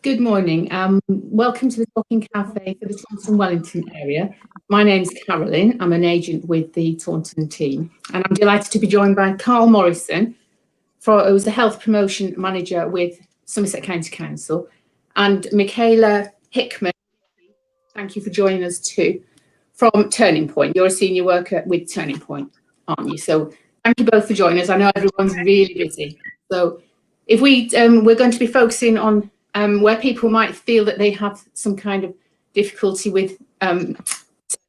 Good morning. Welcome to the Talking Cafe for the Taunton Wellington area. My name's Carolyn. I'm an agent with the Taunton team, and I'm delighted to be joined by Carl Morrison, who's the Health Promotion Manager with Somerset County Council, and Michaela Hickman. Thank you for joining us too, from Turning Point. You're a senior worker with Turning Point, aren't you? So thank you both for joining us. I know everyone's really busy. So if we're going to be focusing on where people might feel that they have some kind of difficulty with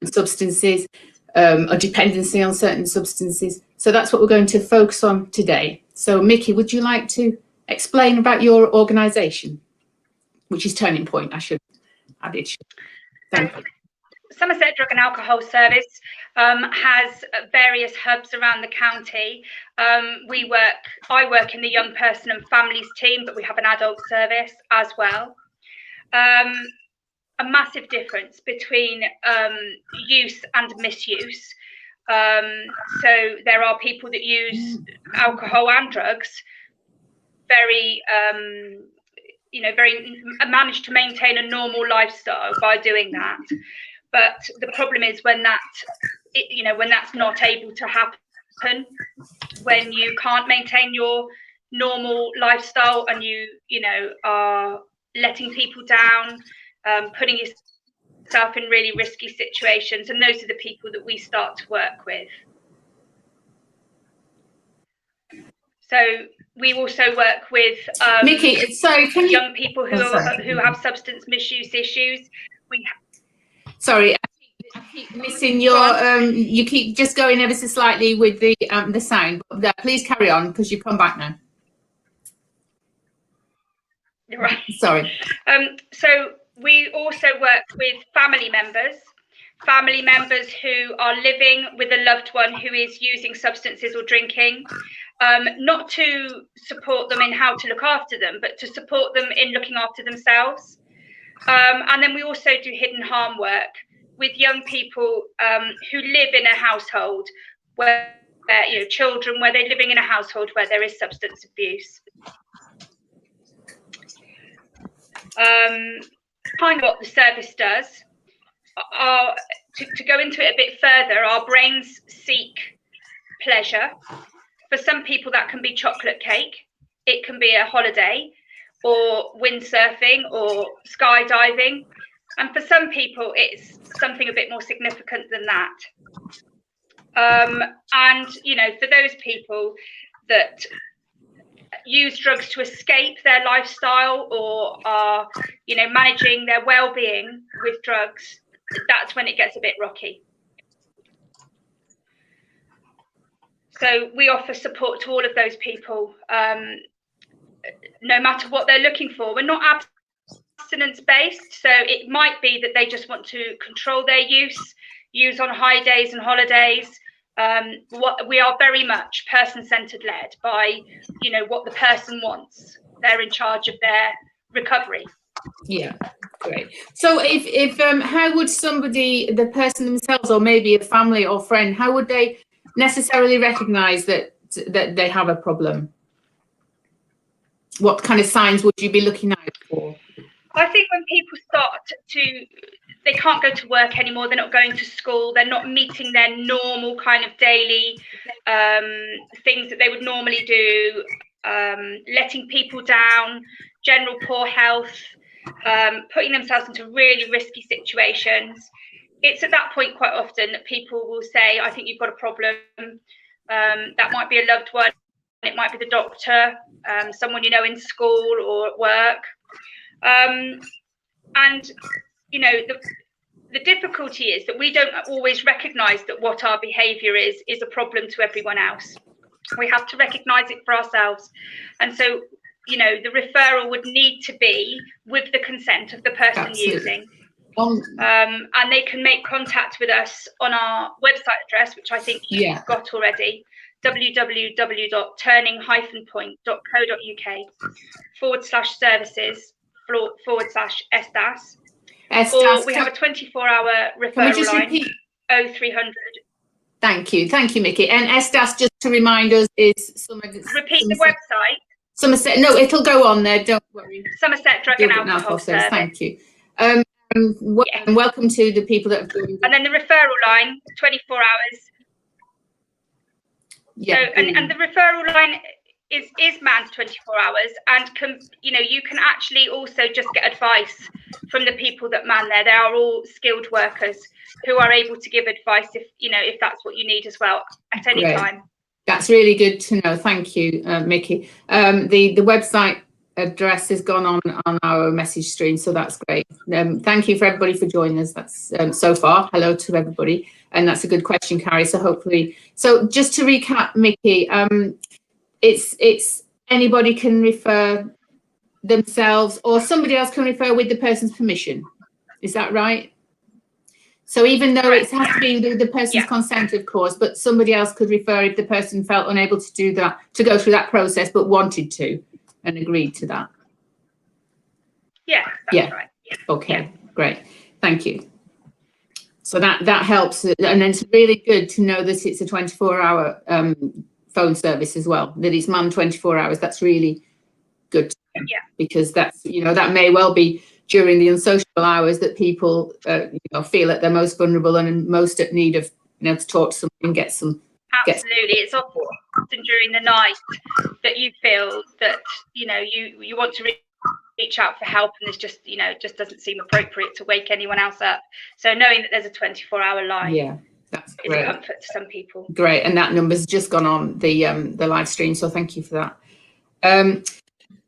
substances, or dependency on certain substances. So that's what we're going to focus on today. So Mickey, would you like to explain about your organisation, which is Turning Point, I should add it. Thank you. Somerset Drug and Alcohol Service has various hubs around the county. I work in the young person and families team, but we have an adult service as well. A massive difference between use and misuse. So there are people that use alcohol and drugs manage to maintain a normal lifestyle by doing that. But the problem is when that's not able to happen, when you can't maintain your normal lifestyle and you are letting people down, putting yourself in really risky situations, and those are the people that we start to work with. So we also work with Mickey, sorry, young people who have substance misuse issues. Sorry, I keep missing your. You keep just going ever so slightly with the sound. But please carry on because you've come back now. Right. Sorry. So we also work with family members who are living with a loved one who is using substances or drinking. Not to support them in how to look after them, but to support them in looking after themselves. And then we also do hidden harm work with young people who live in a household where, children, where they're living in a household where there is substance abuse. Kind of what the service does, to go into it a bit further, our brains seek pleasure. For some people, that can be chocolate cake. It can be a holiday, or windsurfing, or skydiving. And for some people, it's something a bit more significant than that. And, for those people that use drugs to escape their lifestyle or are, managing their well-being with drugs, that's when it gets a bit rocky. So we offer support to all of those people, no matter what they're looking for. We're not abstinence-based, so it might be that they just want to control their use on high days and holidays. We are very much person-centered led by, what the person wants. They're in charge of their recovery. Yeah, great. So if how would the person themselves, or maybe a family or friend, how would they necessarily recognise that they have a problem? What kind of signs would you be looking out for? I think when people they can't go to work anymore, they're not going to school, they're not meeting their normal kind of daily things that they would normally do, letting people down, general poor health, putting themselves into really risky situations. It's at that point quite often that people will say, I think you've got a problem. That might be a loved one, it might be the doctor, someone in school or at work. And the difficulty is that we don't always recognise that what our behaviour is a problem to everyone else. We have to recognise it for ourselves. And so, the referral would need to be with the consent of the person using. And they can make contact with us on our website address, which I think you've got already, www.turningpoint.co.uk/services/SDAS. Or we have a 24-hour referral line, 0300. Thank you, Mickey. And SDAS, just to remind us, is repeat the website. Somerset, no, it'll go on there, don't worry. Somerset Drug and Alcohol Service. Thank you. And welcome to the people that have joined. And then the referral line, 24 hours. Yeah. So, and the referral line is manned 24 hours, and you can actually also just get advice from the people that man there. They are all skilled workers who are able to give advice if that's what you need as well at any time. That's really good to know. Thank you, Mickey. The website address has gone on our message stream, so that's great. Thank you for everybody for joining us. That's so far. Hello to everybody, and that's a good question, Carrie. So hopefully, just to recap, Mickey, it's anybody can refer themselves, or somebody else can refer with the person's permission. Is that right? So even though it has to be the person's consent, of course, but somebody else could refer if the person felt unable to do that, to go through that process, but wanted to and agreed to that. Yeah, that's right. Yeah. Okay, great. Thank you. So that helps. And it's really good to know that it's a 24-hour phone service as well, that it's manned 24 hours. That's really good to know, because that's, that may well be during the unsociable hours that people feel at their most vulnerable and most at need of to talk to someone and get some. Absolutely, it's often during the night that you feel that you want to reach out for help, and there's just doesn't seem appropriate to wake anyone else up. So knowing that there's a 24-hour line, that's is a comfort to some people. Great, and that number's just gone on the live stream, so thank you for that.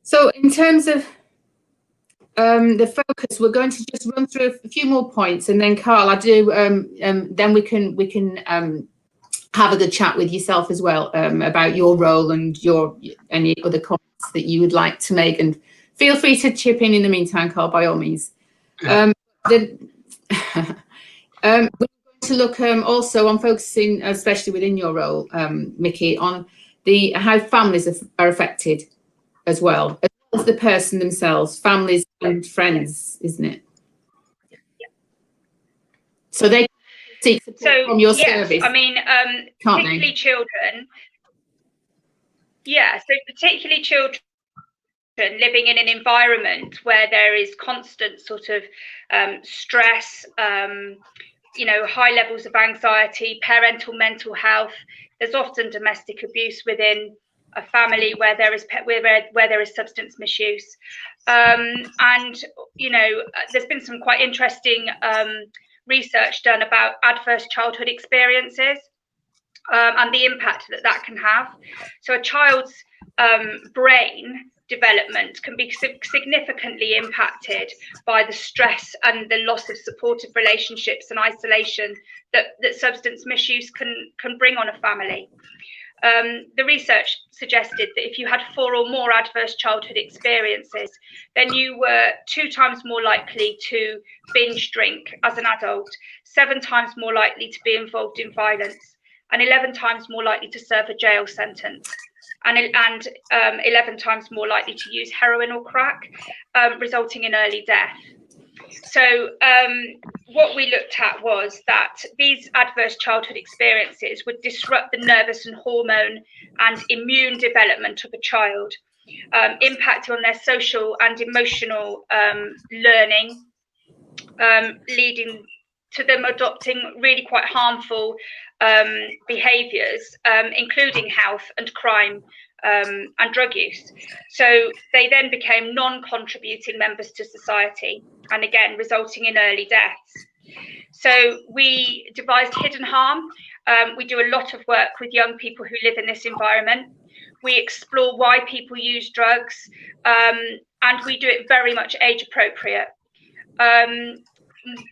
So in terms of the focus, we're going to just run through a few more points, and then Carl, then we can have a good chat with yourself as well about your role and any other comments that you would like to make, and feel free to chip in the meantime, Carl, by all means. We're going to look also on focusing, especially within your role, Mickey, on how families are affected as well as the person themselves, families and friends, isn't it? So they seek support from your service. I mean, particularly children. Yeah, so particularly children living in an environment where there is constant sort of stress, high levels of anxiety, parental mental health. There's often domestic abuse within a family where there is substance misuse, and there's been some quite interesting research done about adverse childhood experiences and the impact that can have. So a child's brain development can be significantly impacted by the stress and the loss of supportive relationships and isolation that substance misuse can bring on a family. The research suggested that if you had 4 or more adverse childhood experiences, then you were 2 times more likely to binge drink as an adult, 7 times more likely to be involved in violence, and 11 times more likely to serve a jail sentence, and 11 times more likely to use heroin or crack, resulting in early death. So what we looked at was that these adverse childhood experiences would disrupt the nervous and hormone and immune development of a child, impacting on their social and emotional learning, leading to them adopting really quite harmful behaviours, including health and crime and drug use. So they then became non-contributing members to society, and again resulting in early deaths. So we devised Hidden Harm. We do a lot of work with young people who live in this environment. We explore why people use drugs, and we do it very much age appropriate.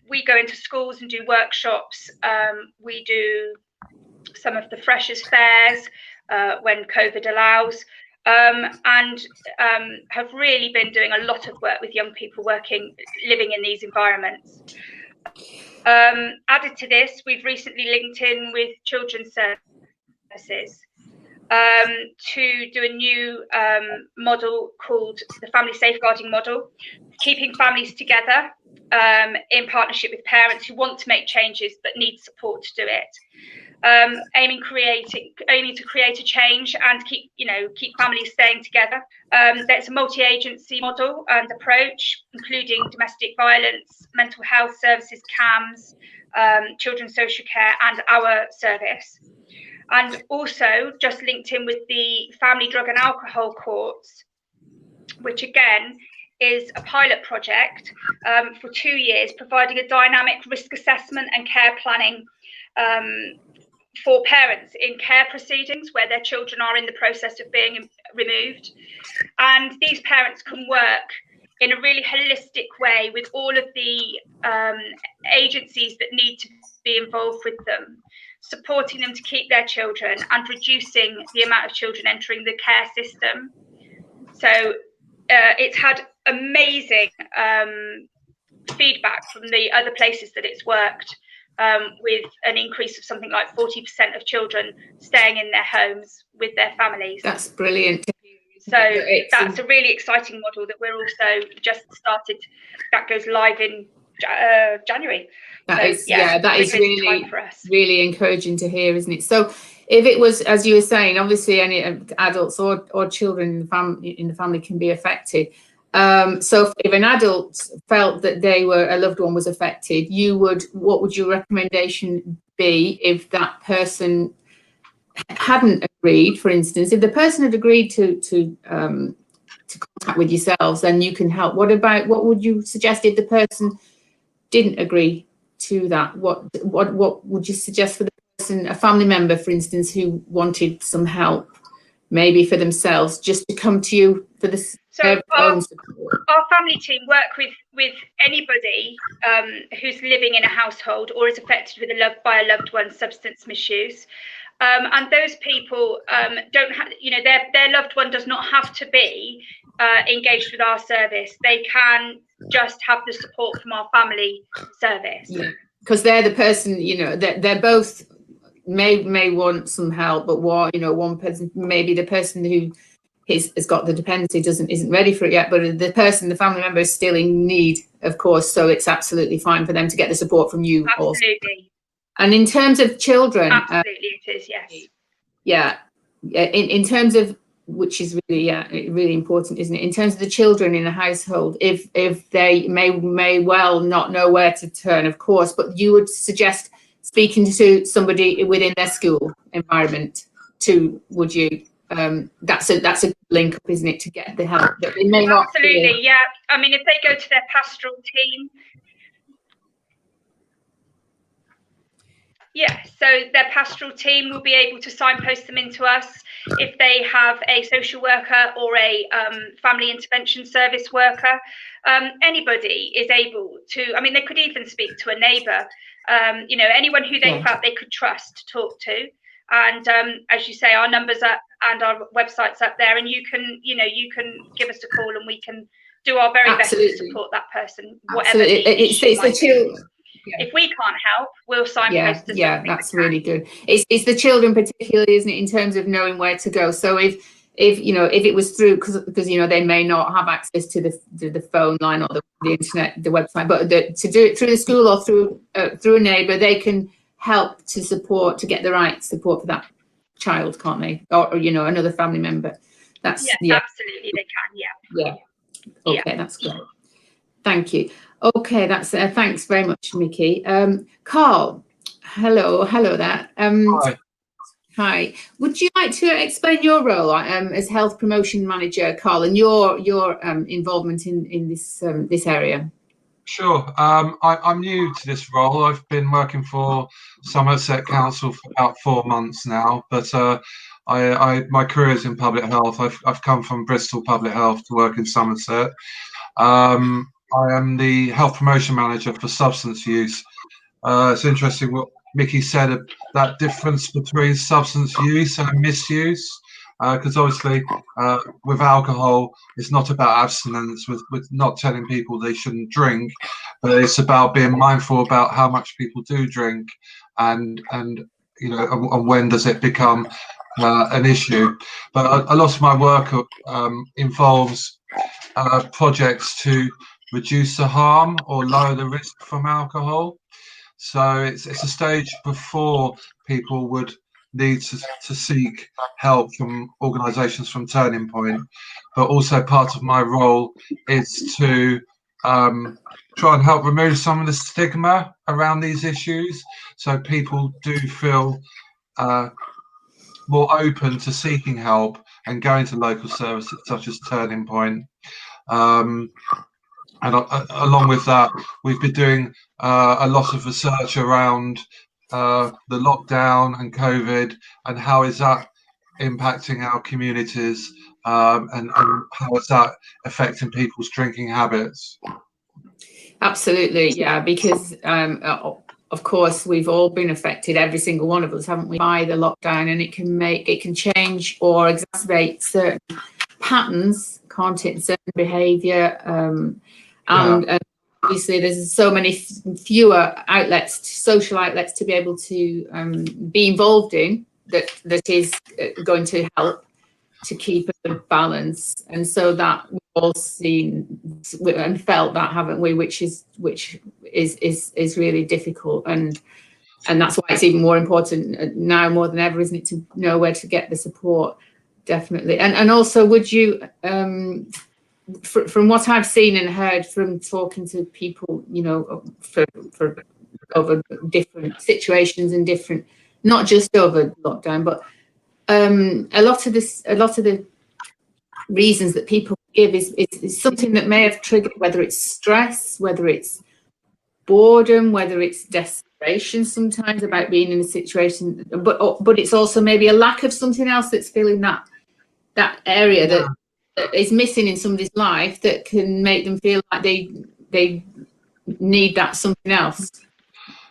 We go into schools and do workshops. We do some of the freshers' fairs when COVID allows, and have really been doing a lot of work with young people living in these environments. Added to this, we've recently linked in with children's services to do a new model called the Family Safeguarding Model, keeping families together in partnership with parents who want to make changes but need support to do it. aiming to create a change and keep families staying together. There's a multi-agency model and approach, including domestic violence, mental health services, CAMS, children's social care, and our service. And also just linked in with the family drug and alcohol courts, which again is a pilot project for 2 years, providing a dynamic risk assessment and care planning for parents in care proceedings where their children are in the process of being removed. And these parents can work in a really holistic way with all of the agencies that need to be involved with them, supporting them to keep their children and reducing the amount of children entering the care system. So it's had amazing feedback from the other places that it's worked, with an increase of something like 40% of children staying in their homes with their families. That's brilliant. So that's a really exciting model that we're also just started. That goes live in January. That is really, for us. Really encouraging to hear, isn't it? So if it was, as you were saying, obviously any adults or children in the family can be affected. So if an adult felt that a loved one was affected, what would your recommendation be if that person hadn't agreed? For instance, if the person had agreed to contact with yourselves, then you can help. What would you suggest if the person didn't agree to that? What would you suggest for the person, a family member, for instance, who wanted some help, maybe for themselves, just to come to you for this? So our family team work with anybody who's living in a household or is affected by a loved one's substance misuse. And those people don't have, their loved one does not have to be engaged with our service. They can just have the support from our family service. Yeah, because they're the person, they're both may want some help, but one person, maybe the person who has got the dependency isn't ready for it yet, but the family member is still in need, of course, so it's absolutely fine for them to get the support from you. Absolutely. Also. And in terms of children, absolutely it is, yes. Yeah, in terms of, which is really important, isn't it? In terms of the children in a household, if they may well not know where to turn, of course, but you would suggest speaking to somebody within their school environment too, would you? That's a link up, isn't it, to get the help that they may not feel. Absolutely, yeah. I mean, if they go to their pastoral team, yeah, so their pastoral team will be able to signpost them into us. If they have a social worker or a family intervention service worker, anybody is able to, I mean, they could even speak to a neighbour, anyone who they felt they could trust to talk to. And as you say, our numbers up and our website's up there, and you can give us a call and we can do our very best to support that person, whatever the issue might be. Yeah. If we can't help, we'll signpost. Yeah, that's really good. It's the children particularly, isn't it, in terms of knowing where to go. So if it was through, because they may not have access to the phone line or the internet, the website, but to do it through the school or through a neighbour, they can help to get the right support for that child, can't they? Or another family member. That's absolutely they can. Yeah. Okay, that's great. Thank you. Okay, that's thanks very much, Mickey. Carl, hello there. Hi. Would you like to explain your role as health promotion manager, Carl, and your involvement in this area? Sure. I'm new to this role. I've been working for Somerset Council for about 4 months now, but my career is in public health. I've come from Bristol Public Health to work in Somerset. I am the health promotion manager for substance use. It's interesting what Mickey said, that difference between substance use and misuse, because obviously with alcohol, it's not about abstinence, with not telling people they shouldn't drink, but it's about being mindful about how much people do drink and when does it become an issue. But a lot of my work involves projects to reduce the harm or lower the risk from alcohol. So it's a stage before people would need to seek help from organisations from Turning Point, but also part of my role is to try and help remove some of the stigma around these issues, so people do feel more open to seeking help and going to local services such as Turning Point. And along with that, we've been doing a lot of research around the lockdown and COVID, and how is that impacting our communities, and how is that affecting people's drinking habits. Absolutely, yeah, because of course we've all been affected, every single one of us, haven't we, by the lockdown, and it can change or exacerbate certain patterns, can't it, certain behaviour, and obviously there's so many fewer outlets, social outlets, to be able to be involved in that is going to help to keep a good balance. And so that we've all seen and felt that, haven't we, which is really difficult, and that's why it's even more important now more than ever, isn't it, to know where to get the support. Definitely. And also, would you from what I've seen and heard from talking to people, you know, for over different situations and different, not just over lockdown, but a lot of the reasons that people give is something that may have triggered, whether it's stress, whether it's boredom, whether it's desperation sometimes about being in a situation, but it's also maybe a lack of something else that's filling that area that is missing in somebody's life, that can make them feel like they need that something else.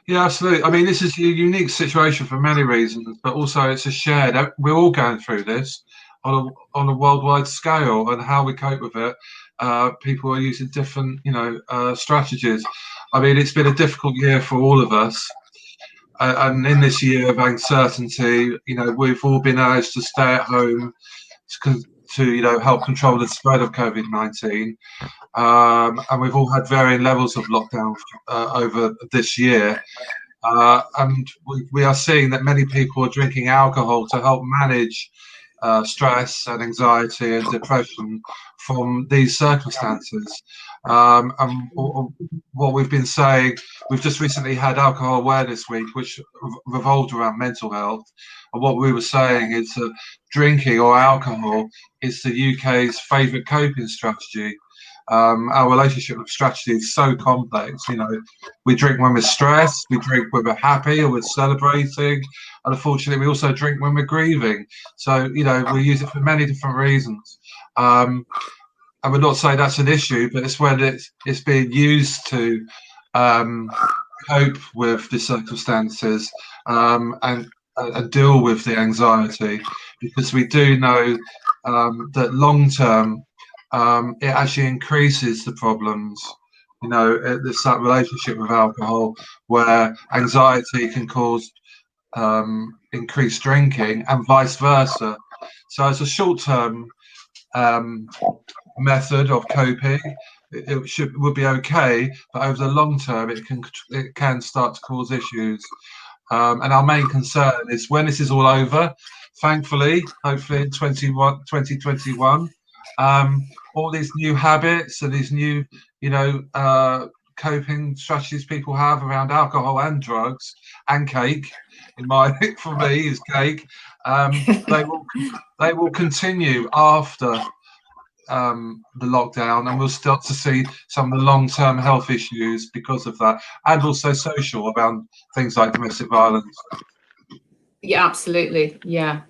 Yeah, absolutely. I mean, this is a unique situation for many reasons, but also it's a shared. We're all going through this on a worldwide scale, and how we cope with it. People are using different, strategies. I mean, it's been a difficult year for all of us, and in this year of uncertainty, we've all been urged to stay at home to help control the spread of COVID-19. And we've all had varying levels of lockdown over this year. And we are seeing that many people are drinking alcohol to help manage stress and anxiety and depression from these circumstances. And what we've been saying, we've just recently had Alcohol Awareness Week, which revolved around mental health. And what we were saying is that drinking or alcohol is the UK's favourite coping strategy. Our relationship with strategy is so complex. We drink when we're stressed, we drink when we're happy or we're celebrating, and unfortunately we also drink when we're grieving. So we use it for many different reasons. I would not say that's an issue, but it's when it's being used to cope with the circumstances, and deal with the anxiety, because we do know that long term it actually increases the problems. It's that relationship with alcohol where anxiety can cause increased drinking and vice versa. So it's a short-term method of coping. It would be okay, but over the long term it can start to cause issues. And our main concern is when this is all over, thankfully, hopefully in 2021, all these new habits and these new, coping strategies people have around alcohol and drugs and cake, for me is cake, they will continue after the lockdown, and we'll start to see some of the long-term health issues because of that, and also social, around things like domestic violence. Yeah, absolutely. Yeah.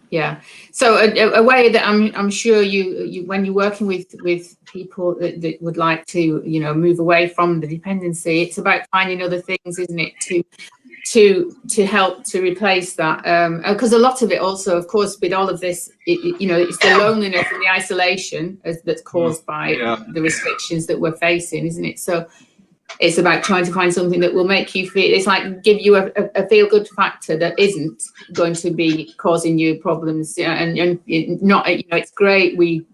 So a way that I'm sure you when you're working with people that would like to move away from the dependency, it's about finding other things, isn't it, to help to replace that, because a lot of it also, of course, with all of this, it's the loneliness and the isolation that's caused by the restrictions that we're facing, isn't it? So it's about trying to find something that will make you feel, it's like give you a feel good factor that isn't going to be causing you problems. And not, it's great, we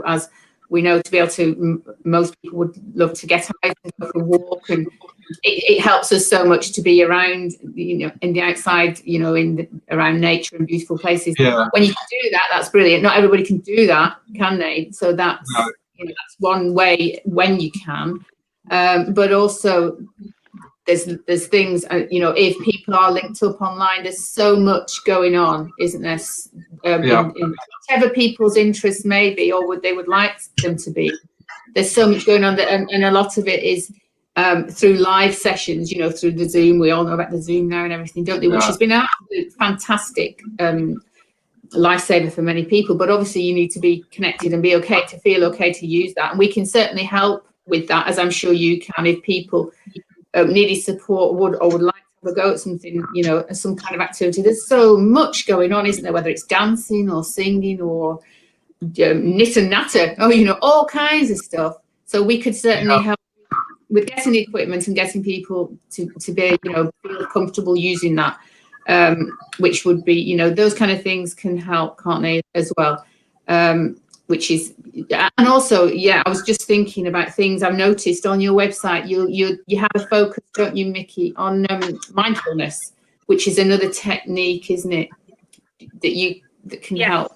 as We know to be able to, most people would love to get out and go for a walk, and it helps us so much to be around, in the outside, around nature and beautiful places. Yeah. When you can do that, that's brilliant. Not everybody can do that, can they? So that's, that's one way when you can. But also, there's things, if people are linked up online, there's so much going on, isn't there? In whatever people's interests may be, or they would like them to be. There's so much going on, and a lot of it is through live sessions, through the Zoom. We all know about the Zoom now and everything, don't they? Which has been an absolute fantastic lifesaver for many people. But obviously, you need to be connected and be okay to feel okay to use that. And we can certainly help with that, as I'm sure you can, if people needed support would like to have a go at something, some kind of activity. There's so much going on, isn't there? Whether it's dancing or singing or knit and natter, all kinds of stuff. So we could certainly help with getting the equipment and getting people to be, feel comfortable using that, which would be, those kind of things can help, can't they, as well? Which is, and also, I was just thinking about things I've noticed on your website. You have a focus, don't you, Mickey, on mindfulness, which is another technique, isn't it, that can help.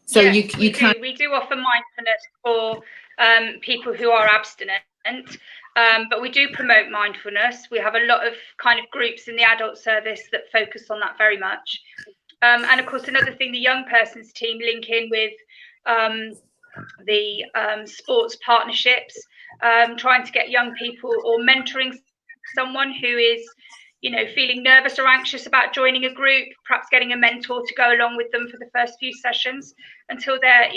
So we do offer mindfulness for people who are abstinent, but we do promote mindfulness. We have a lot of kind of groups in the adult service that focus on that very much. And of course, another thing, the young person's team link in with the sports partnerships, trying to get young people, or mentoring someone who is, feeling nervous or anxious about joining a group, perhaps getting a mentor to go along with them for the first few sessions until they're,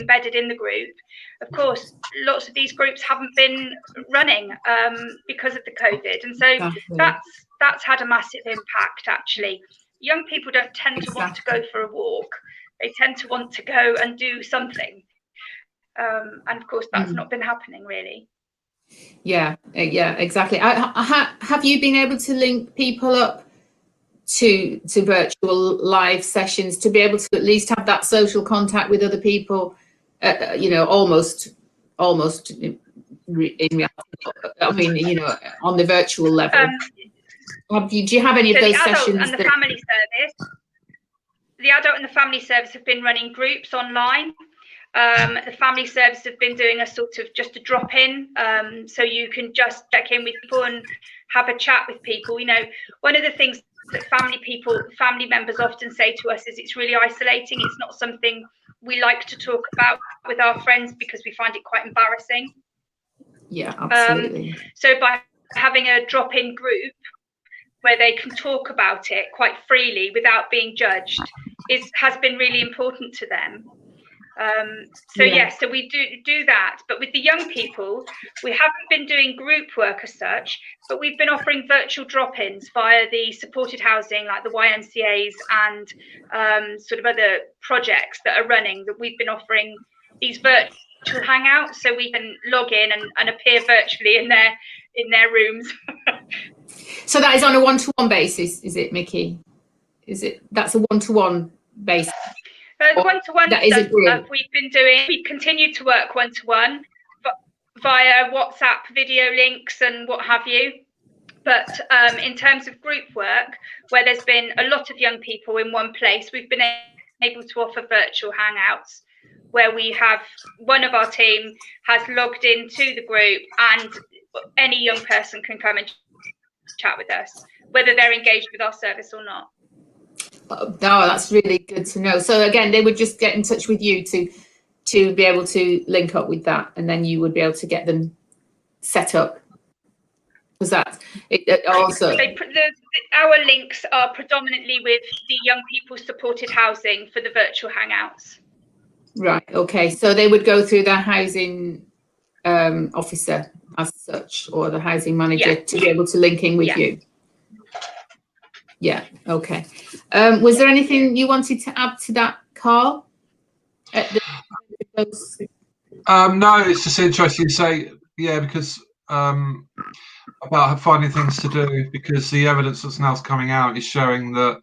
embedded in the group. Of course, lots of these groups haven't been running because of the COVID. And so that's had a massive impact, actually. Young people don't tend to want to go for a walk. They tend to want to go and do something. And of course, that's not been happening, really. Yeah, exactly. Have you been able to link people up to virtual live sessions to be able to at least have that social contact with other people, almost in reality, I mean, on the virtual level? Do you have any of those sessions? And the family service, the adult and the family service have been running groups online. The family service have been doing a sort of just a drop in, so you can just check in with people and have a chat with people. One of the things that family members often say to us is it's really isolating. It's not something we like to talk about with our friends because we find it quite embarrassing. Yeah, absolutely. So by having a drop in group where they can talk about it quite freely without being judged has been really important to them. So we do that. But with the young people, we haven't been doing group work as such, but we've been offering virtual drop-ins via the supported housing, like the YMCAs and sort of other projects that are running, that we've been offering these virtual hangouts, so we can log in and appear virtually in their rooms. So that is on a one-to-one basis, is it, Mickey? That's a one-to-one basis? One-to-one stuff we've been doing. We continue to work one-to-one via WhatsApp video links and what have you. But in terms of group work, where there's been a lot of young people in one place, we've been able to offer virtual hangouts where we have one of our team has logged into the group and any young person can come and chat with us, whether they're engaged with our service or not. Oh, that's really good to know. So again, they would just get in touch with you to be able to link up with that, and then you would be able to get them set up. Was that it also? Our links are predominantly with the young people supported housing for the virtual hangouts. Right. Okay. So they would go through their housing officer as such, or the housing manager, to be able to link in with you. Yeah. Okay. Was there anything you wanted to add to that, Carl? No, it's just interesting to say, because about finding things to do, because the evidence that's now coming out is showing that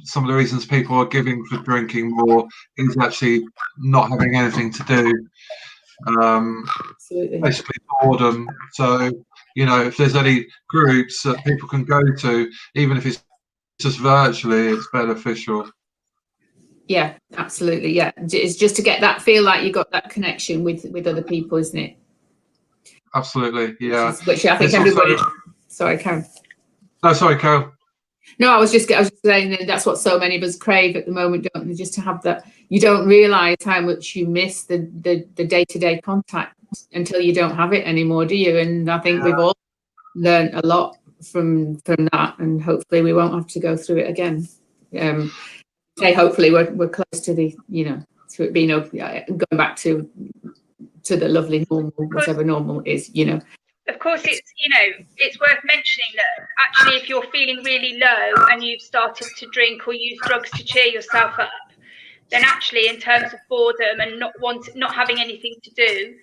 some of the reasons people are giving for drinking more is actually not having anything to do. Absolutely. Basically boredom. So, if there's any groups that people can go to, even if it's just virtually, it's beneficial. Yeah, absolutely. Yeah, it's just to get that feel like you got that connection with other people, isn't it? Absolutely, yeah. Which I think It's everybody. also... Sorry, Karen. No, sorry, Carol. No, I was just saying that that's what so many of us crave at the moment, don't they? Just to have that. You don't realise how much you miss the day-to-day contact until you don't have it anymore, do you? And I think we've all learned a lot from that, and hopefully we won't have to go through it again. Hopefully we're close to the, to it being going back to the lovely normal, whatever normal is, Of course, it's worth mentioning that actually, if you're feeling really low and you've started to drink or use drugs to cheer yourself up, then actually, in terms of boredom and not having anything to do,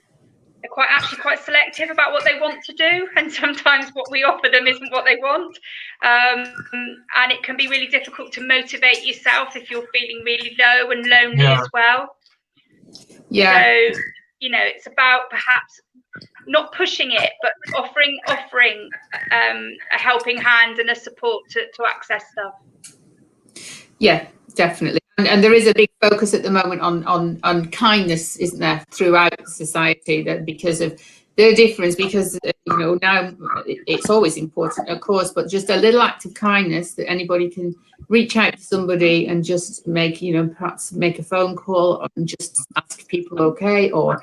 they're quite selective about what they want to do, and sometimes what we offer them isn't what they want, and it can be really difficult to motivate yourself if you're feeling really low and lonely as well. Yeah. So it's about perhaps not pushing it, but offering a helping hand and a support to access stuff. Yeah, definitely. And there is a big focus at the moment on kindness, isn't there, throughout society, that because of the difference, because now it's always important, of course, but just a little act of kindness that anybody can reach out to somebody and just make, perhaps make a phone call and just ask people okay, or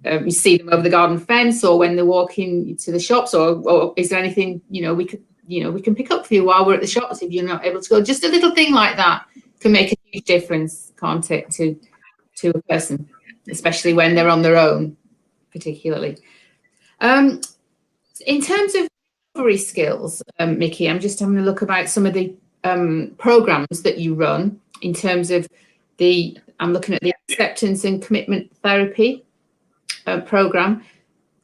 you see them over the garden fence, or when they're walking to the shops, or is there anything we can pick up for you while we're at the shops if you're not able to go. Just a little thing like that can make a huge difference, can't it, to a person, especially when they're on their own, particularly. In terms of recovery skills, Mickey, I'm just having a look about some of the programs that you run in terms of I'm looking at the acceptance and commitment therapy program,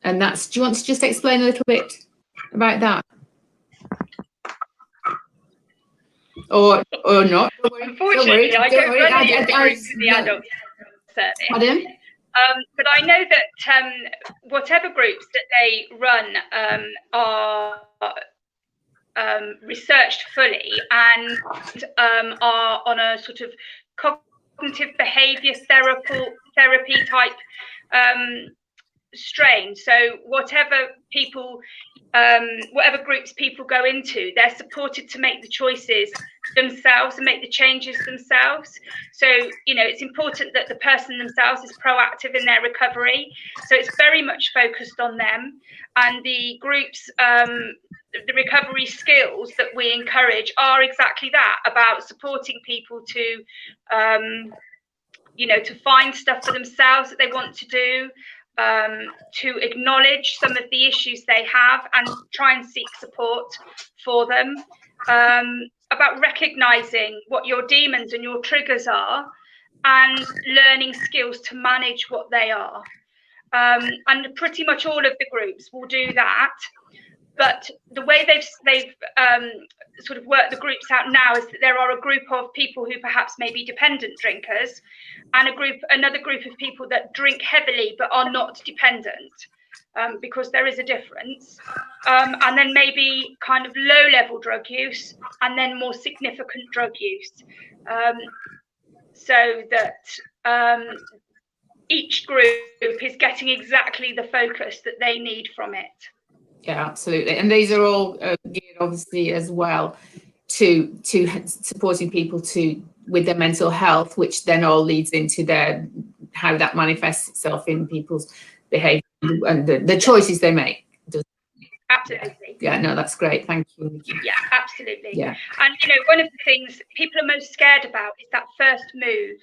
and do you want to just explain a little bit about that? Or not? Unfortunately, I don't run the groups with the adult service. Pardon? But I know that whatever groups that they run are researched fully and are on a sort of cognitive behaviour therapy type strain. So whatever groups people go into, they're supported to make the choices themselves and make the changes themselves. So it's important that the person themselves is proactive in their recovery. So it's very much focused on them, and the groups, the recovery skills that we encourage are exactly that, about supporting people to to find stuff for themselves that they want to do, to acknowledge some of the issues they have and try and seek support for them, about recognizing what your demons and your triggers are and learning skills to manage what they are. And pretty much all of the groups will do that. But the way they've sort of worked the groups out now is that there are a group of people who perhaps may be dependent drinkers, and another group of people that drink heavily but are not dependent, because there is a difference. And then maybe kind of low-level drug use, and then more significant drug use, so that each group is getting exactly the focus that they need from it. Yeah, absolutely. And these are all geared, obviously, as well to supporting people with their mental health, which then all leads into how that manifests itself in people's behaviour and the choices they make. Absolutely. Yeah, no, that's great. Thank you. Yeah, absolutely. Yeah. And one of the things people are most scared about is that first move.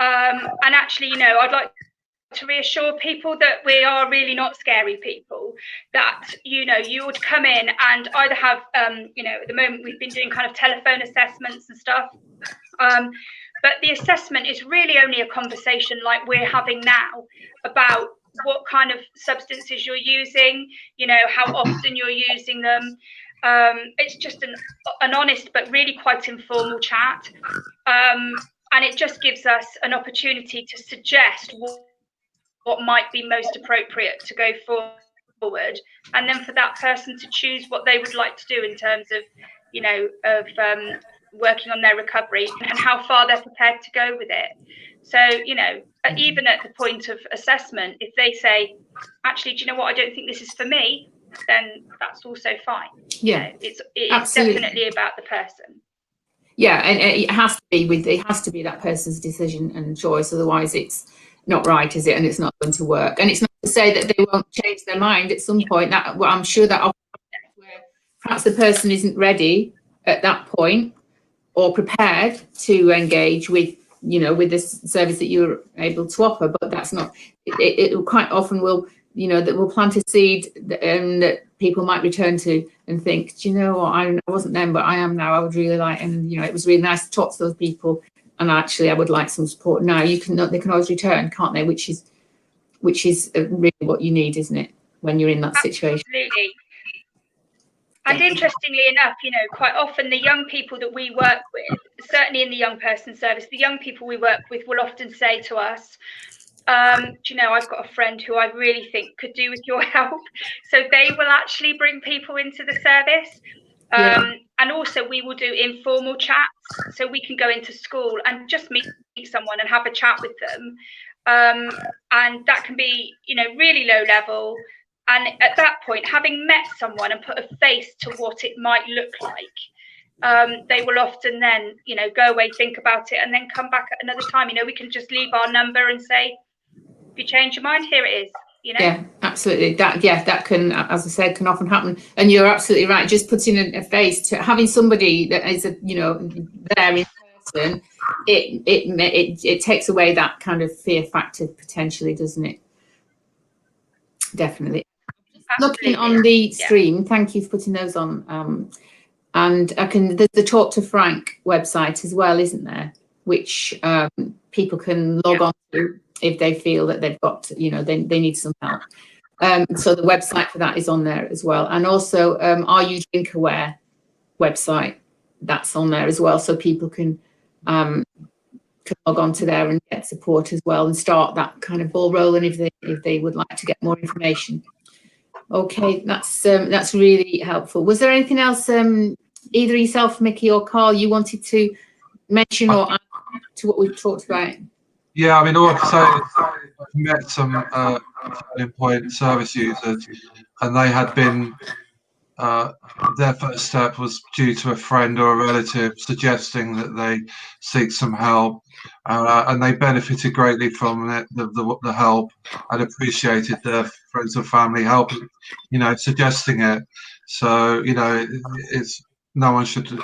And actually, I'd like to reassure people that we are really not scary people, that you would come in and either have at the moment we've been doing kind of telephone assessments and stuff, but the assessment is really only a conversation like we're having now about what kind of substances you're using, how often you're using them, It's just an honest but really quite informal chat, and it just gives us an opportunity to suggest what might be most appropriate to go forward, and then for that person to choose what they would like to do in terms of, working on their recovery and how far they're prepared to go with it. So, even at the point of assessment, if they say, actually, do you know what, I don't think this is for me, then that's also fine. Yeah, it's absolutely. definitely about the person. Yeah, and it has to be that person's decision and choice. Otherwise, it's not right, is it? And it's not going to work. And it's not to say that they won't change their mind at some point. That, well, I'm sure that where perhaps the person isn't ready at that point or prepared to engage with, with this service that you're able to offer. But that's not. It quite often will, that will plant a seed that people might return to and think, do you know what, I wasn't then, but I am now. I would really like, and it was really nice to talk to those people, and actually I would like some support now. They can always return, can't they? Which is really what you need, isn't it, when you're in that situation? Absolutely. And interestingly enough, quite often the young people that we work with, certainly in the young person service, the young people we work with will often say to us, do you know, I've got a friend who I really think could do with your help. So they will actually bring people into the service. And also we will do informal chats. So we can go into school and just meet someone and have a chat with them. And that can be, really low level. And at that point, having met someone and put a face to what it might look like, they will often then, go away, think about it, and then come back at another time. We can just leave our number and say, if you change your mind, here it is. Yeah, absolutely. That can, as I said, can often happen. And you're absolutely right. Just putting a face to having somebody that is, there in person, it takes away that kind of fear factor potentially, doesn't it? Definitely. Absolutely. Looking on the stream, thank you for putting those on. And there's the Talk to Frank website as well, isn't there? Which people can log on to if they feel that they've got, they need some help. So the website for that is on there as well. And also Are You Drink Aware website, that's on there as well. So people can log on to there and get support as well and start that kind of ball rolling if they would like to get more information. Okay, that's really helpful. Was there anything else, either yourself, Mickey, or Carl, you wanted to mention or add to what we've talked about? Yeah, I mean, all I can say is I've met some Turning Point service users, and they had been, their first step was due to a friend or a relative suggesting that they seek some help, and they benefited greatly from it, the help, and appreciated their friends and family helping, suggesting it. So, it's no one should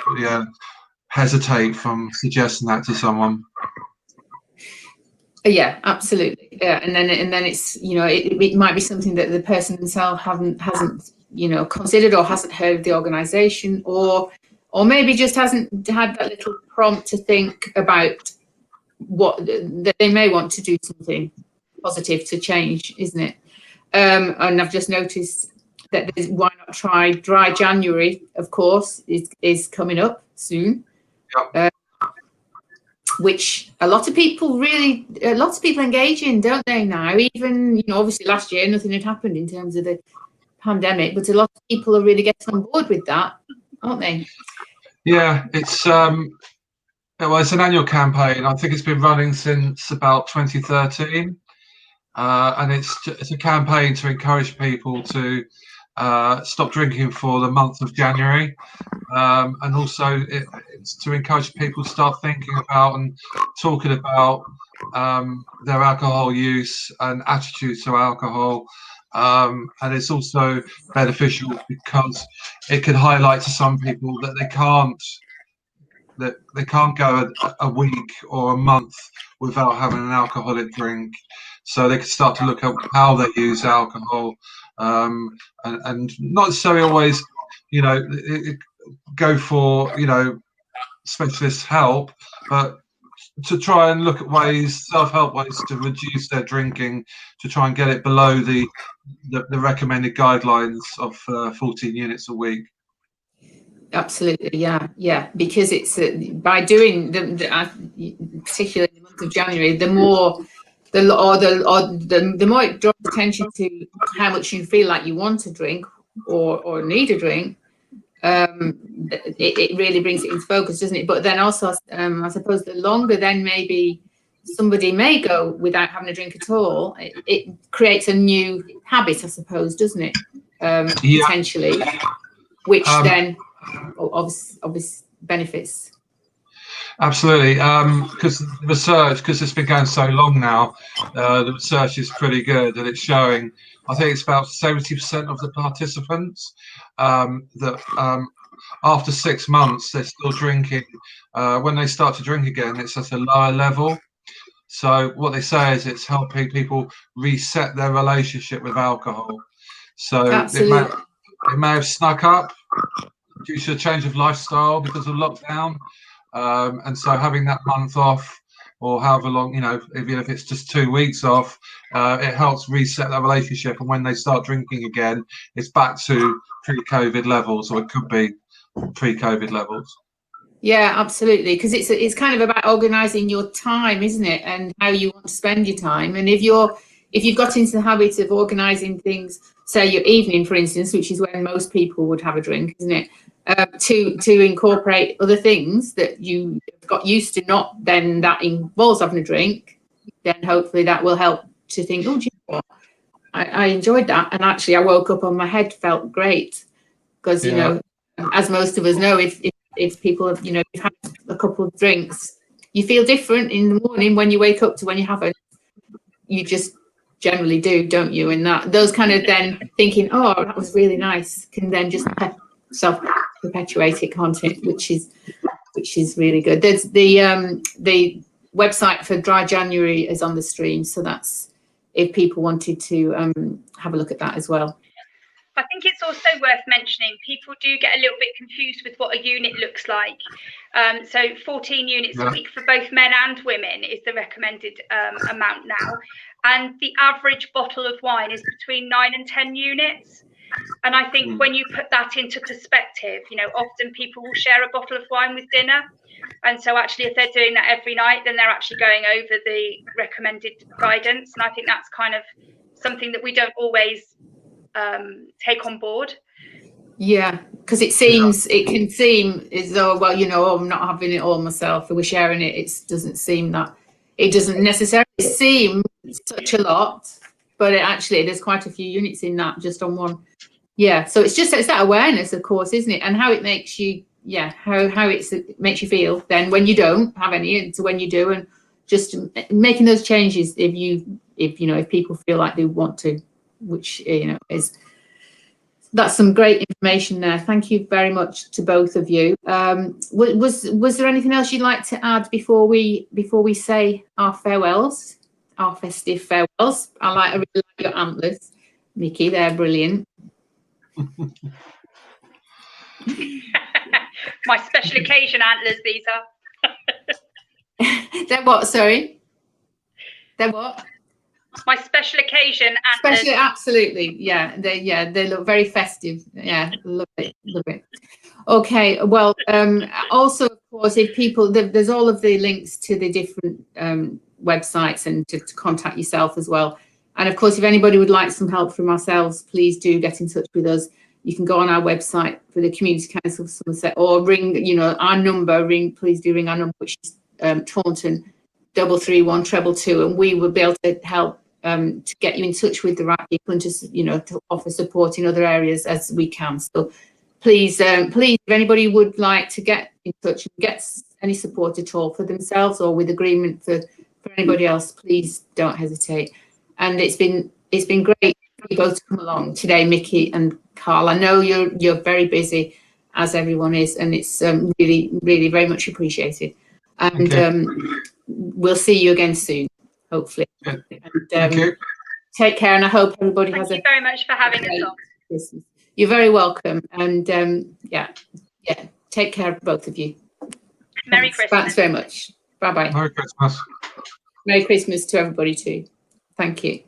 hesitate from suggesting that to someone. Yeah, absolutely. Yeah, and then it's it might be something that the person themselves hasn't considered or hasn't heard of the organisation, or maybe just hasn't had that little prompt to think about that they may want to do something positive to change, isn't it? And I've just noticed that Why Not Try Dry January, of course, is coming up soon. Yeah. Which a lot of people engage in, don't they, now? Even, obviously last year nothing had happened in terms of the pandemic, but a lot of people are really getting on board with that, aren't they? Yeah, it's it's an annual campaign. I think it's been running since about 2013, and it's a campaign to encourage people to stop drinking for the month of January, and also it's to encourage people to start thinking about and talking about their alcohol use and attitude to alcohol, and it's also beneficial because it can highlight to some people that they can't go a week or a month without having an alcoholic drink, so they can start to look at how they use alcohol, and not necessarily always go for specialist help, but to try and look at self-help ways to reduce their drinking, to try and get it below the recommended guidelines of 14 units a week. Absolutely, yeah. Because it's by doing particularly in the month of January, the more it draws attention to how much you feel like you want to drink or need a drink. It really brings it into focus, doesn't it? But then also, I suppose the longer then maybe somebody may go without having a drink at all, it creates a new habit, I suppose, doesn't it? Potentially, which then obvious benefits. Absolutely, because it's been going so long now, the research is pretty good, and it's showing, I think it's about 70% of the participants that after 6 months they're still drinking. When they start to drink again, it's at a lower level. So what they say is it's helping people reset their relationship with alcohol. So it may have snuck up due to a change of lifestyle because of lockdown. And so having that month off, or however long, even if it's just 2 weeks off, it helps reset that relationship. And when they start drinking again, it's back to pre-COVID levels, or it could be pre-COVID levels. Yeah, absolutely. Because it's kind of about organising your time, isn't it? And how you want to spend your time. And if you've got into the habit of organising things, say your evening, for instance, which is when most people would have a drink, isn't it? To incorporate other things that you got used to, not then that involves having a drink, then hopefully that will help to think, oh, do you know what? I enjoyed that, and actually I woke up and my head felt great, because as most of us know, if people have you've had a couple of drinks, you feel different in the morning when you wake up to when you haven't. You just generally do, don't you? And those kind of then thinking, oh, that was really nice, can then just self-perpetuate it, can't it? Which is really good. There's the website for Dry January is on the stream, so that's if people wanted to have a look at that as well. I think it's also worth mentioning, people do get a little bit confused with what a unit looks like. So 14 units a week for both men and women is the recommended amount now. And the average bottle of wine is between 9 and 10 units. And I think when you put that into perspective, often people will share a bottle of wine with dinner. And so actually, if they're doing that every night, then they're actually going over the recommended guidance. And I think that's kind of something that we don't always take on board. Yeah, because it can seem as though, well, I'm not having it all myself, we're sharing it. It doesn't necessarily seem such a lot, but there's quite a few units in that just on one. Yeah, so it's that awareness, of course, isn't it? And how it makes you, how it makes you feel then when you don't have any, and to when you do, and just making those changes if people feel like they want to, which that's some great information there. Thank you very much to both of you. Was there anything else you'd like to add before we say our farewells, our festive farewells? I really like your antlers, Mickey. They're brilliant. My special occasion antlers, these are. They're what? Sorry. They're what? My special occasion antlers. Absolutely, they look very festive. Yeah, love it. Okay, well, also of course, if people, there's all of the links to the different websites and to contact yourself as well. And of course, if anybody would like some help from ourselves, please do get in touch with us. You can go on our website for the Community Council of Somerset, or ring, our number. Please do ring our number, which is Taunton 331 222, and we will be able to help to get you in touch with the right people and just to offer support in other areas as we can. So please, if anybody would like to get in touch and get any support at all for themselves or with agreement for anybody else, please don't hesitate. And it's been great for you both to come along today, Mickey and Carl. I know you're very busy, as everyone is, and it's really, really very much appreciated. And we'll see you again soon, hopefully. And, Thank you. Take care, and I hope everybody has a. Thank you very much for having us on. Christmas. You're very welcome, and take care, both of you. Merry Christmas. Thanks very much. Bye bye. Merry Christmas. Merry Christmas to everybody too. Thank you.